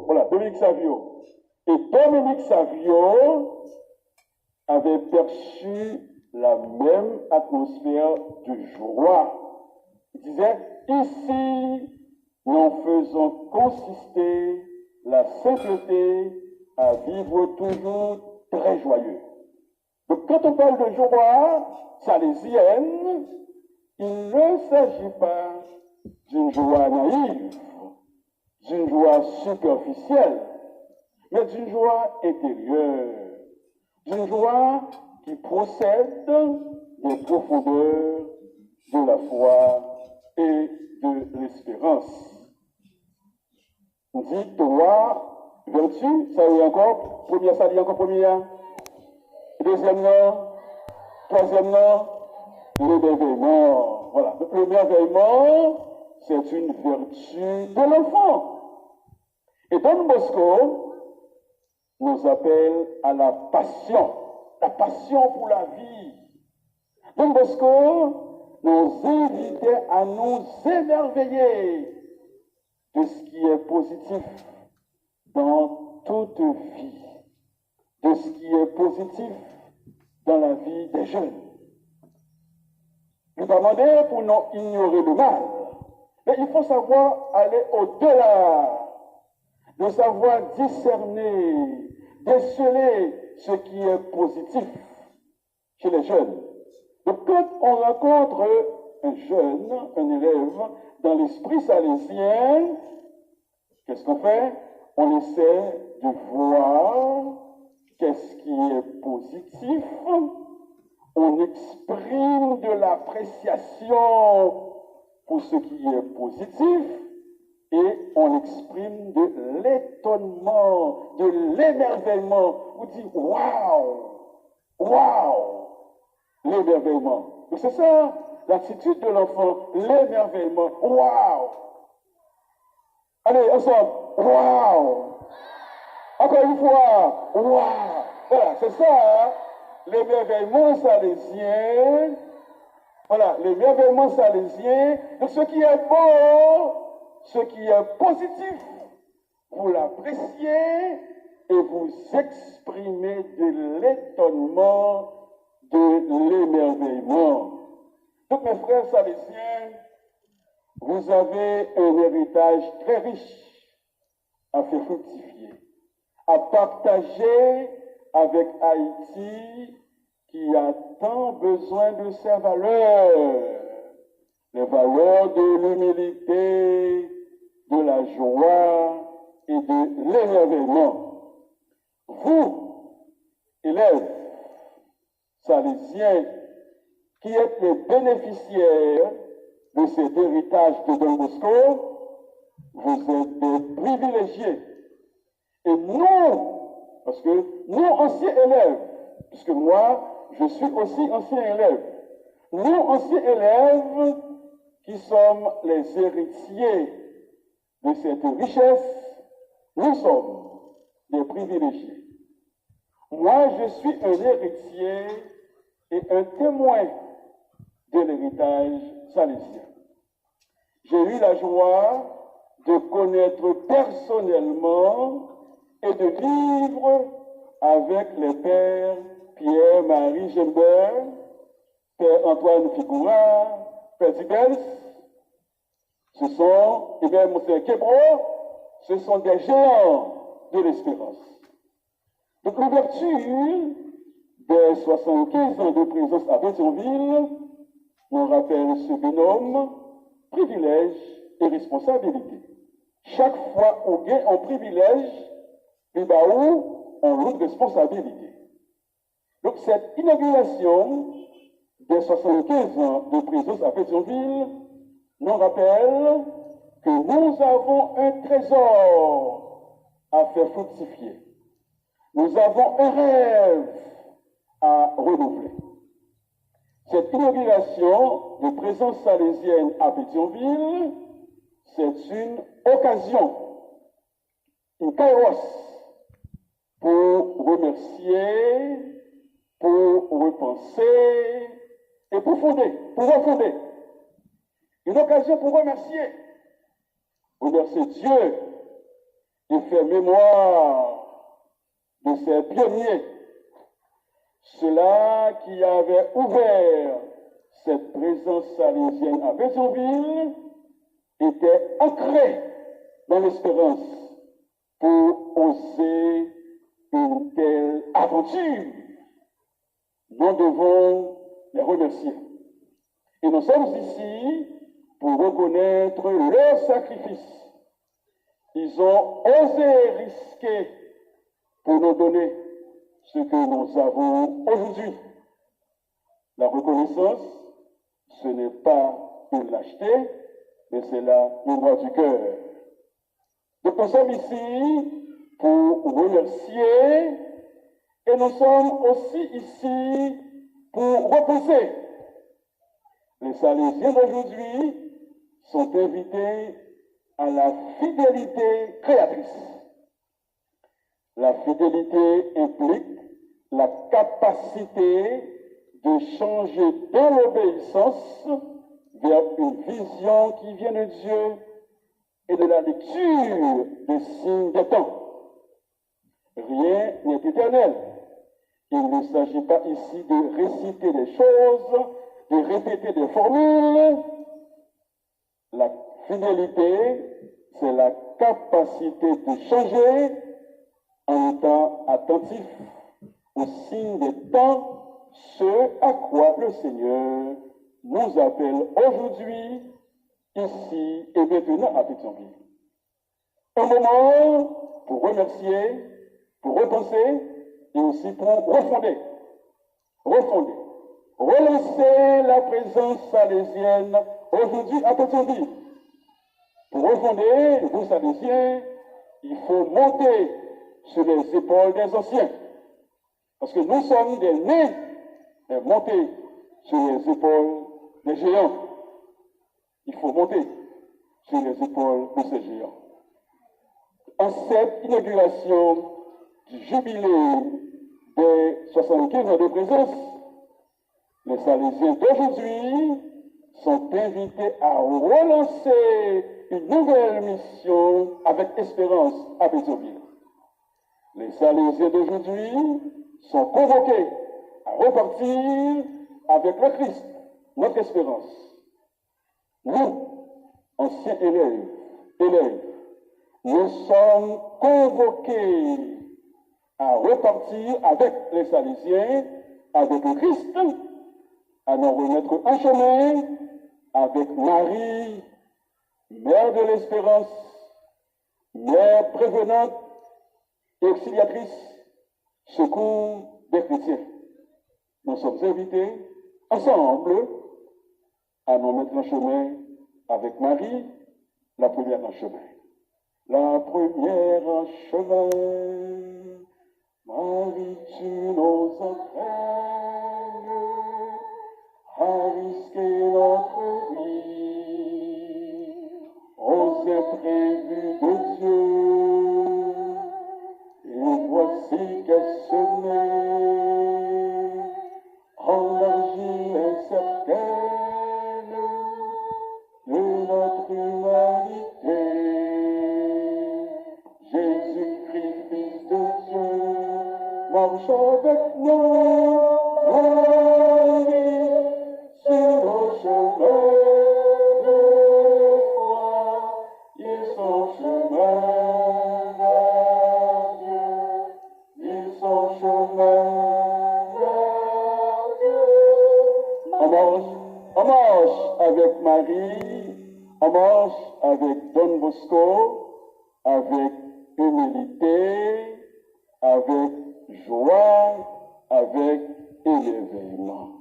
Voilà, Dominique Savio. Et Dominique Savio avait perçu la même atmosphère de joie. Il disait, ici, nous faisons consister la sainteté à vivre toujours très joyeux. Donc quand on parle de joie salésienne, il ne s'agit pas d'une joie naïve, d'une joie superficielle, mais d'une joie intérieure, d'une joie qui procède des profondeurs de la foi et de l'espérance. On dit trois vertus, ça y est encore, première, ça y est encore première, deuxième nom, troisième nom, l'émerveillement. Voilà, donc l'émerveillement, c'est une vertu de l'enfant. Et Don Bosco nous appelle à la passion pour la vie. Don Bosco nous invitait à nous émerveiller de ce qui est positif dans toute vie, de ce qui est positif dans la vie des jeunes. Nous demandons pour nous ignorer le mal, mais il faut savoir aller au-delà, de savoir discerner, déceler ce qui est positif chez les jeunes. Donc quand on rencontre un jeune, un élève, dans l'esprit salésien, qu'est-ce qu'on fait? On essaie de voir qu'est-ce qui est positif, on exprime de l'appréciation pour ce qui est positif et on exprime de l'étonnement, de l'émerveillement. On dit waouh, waouh, l'émerveillement. Donc c'est ça l'attitude de l'enfant, l'émerveillement, waouh. Allez, ensemble, waouh. Encore une fois, waouh. Voilà, c'est ça, hein? L'émerveillement salésien. Voilà, l'émerveillement salésien. Donc ce qui est beau, ce qui est positif, vous l'appréciez et vous exprimez de l'étonnement, de l'émerveillement. Donc mes frères salésiens, vous avez un héritage très riche à faire fructifier, à partager avec Haïti qui a tant besoin de ces valeurs, les valeurs de l'humilité, de la joie et de l'émerveillement. Vous, élèves salésiens, qui êtes les bénéficiaires de cet héritage de Don Bosco, vous êtes des privilégiés. Et nous, parce que nous, anciens élèves, puisque moi, je suis aussi ancien élève, nous, anciens élèves, qui sommes les héritiers de cette richesse, nous sommes des privilégiés. Moi, je suis un héritier et un témoin de l'héritage salésien. J'ai eu la joie de connaître personnellement et de vivre avec les pères Pierre-Marie Gembert, Père Antoine Figura, Père Zibels. Ce sont, et bien, Monseigneur Kébro, ce sont des géants de l'espérance. Donc, l'ouverture des 75 ans de présence à Pétionville nous rappelle ce binôme, privilège et responsabilité. Chaque fois qu'on gagne un privilège, et bien où on a une responsabilité. Donc cette inauguration des 75 ans de présence à Pétionville nous rappelle que nous avons un trésor à faire fructifier. Nous avons un rêve à renouveler. Cette inauguration de présence salésienne à Pétionville, c'est une occasion, une kairos, pour remercier, pour repenser et pour fonder, pour refonder. Une occasion pour remercier. Remercier Dieu et de faire mémoire de ces pionniers, ceux-là qui avaient ouvert cette présence salésienne à Pétionville, étaient ancrés dans l'espérance pour oser une telle aventure. Nous devons les remercier. Et nous sommes ici pour reconnaître leur sacrifice. Ils ont osé risquer pour nous donner ce que nous avons aujourd'hui. La reconnaissance, ce n'est pas une lâcheté, mais c'est la mémoire du cœur. Donc nous sommes ici pour remercier et nous sommes aussi ici pour repousser. Les Salésiens d'aujourd'hui sont invités à la fidélité créatrice. La fidélité implique la capacité de changer dans l'obéissance vers une vision qui vient de Dieu et de la lecture des signes des temps. Rien n'est éternel. Il ne s'agit pas ici de réciter des choses, de répéter des formules. La fidélité, c'est la capacité de changer en étant attentif aux signes des temps, ce à quoi le Seigneur nous appelle aujourd'hui, ici et maintenant à Pétionville. Un moment pour remercier, pour repenser et aussi pour refonder, relancer la présence salésienne aujourd'hui à Pétionville. Pour refonder, vous Salésiens, il faut monter sur les épaules des anciens. Parce que nous sommes des nés et monter sur les épaules des géants. Il faut monter sur les épaules de ces géants. En cette inauguration du jubilé des 75 ans de présence, les Salésiens d'aujourd'hui sont invités à relancer une nouvelle mission avec espérance à Pétionville. Les Salésiens d'aujourd'hui sont convoqués à repartir avec le Christ, notre espérance. Nous, anciens élèves, nous sommes convoqués à repartir avec les Salésiens, avec le Christ, à nous remettre en chemin avec Marie, mère de l'espérance, mère prévenante et auxiliatrice, secours des chrétiens. Nous sommes invités ensemble à nous mettre en chemin avec Marie, la première en chemin. La première en chemin, Marie, tu nous entraînes à risquer notre vie aux imprévus de Dieu. Et voici qu'elle se met en l'argile incertaine de notre humanité. Jésus-Christ, Fils de Dieu, marche avec nous, Marie, sur nos chemins de foi, ils sont chemin vers Dieu, ils sont chemin vers Dieu. On marche avec Marie, on marche avec Don Bosco, avec humilité, avec joie, avec émerveillement.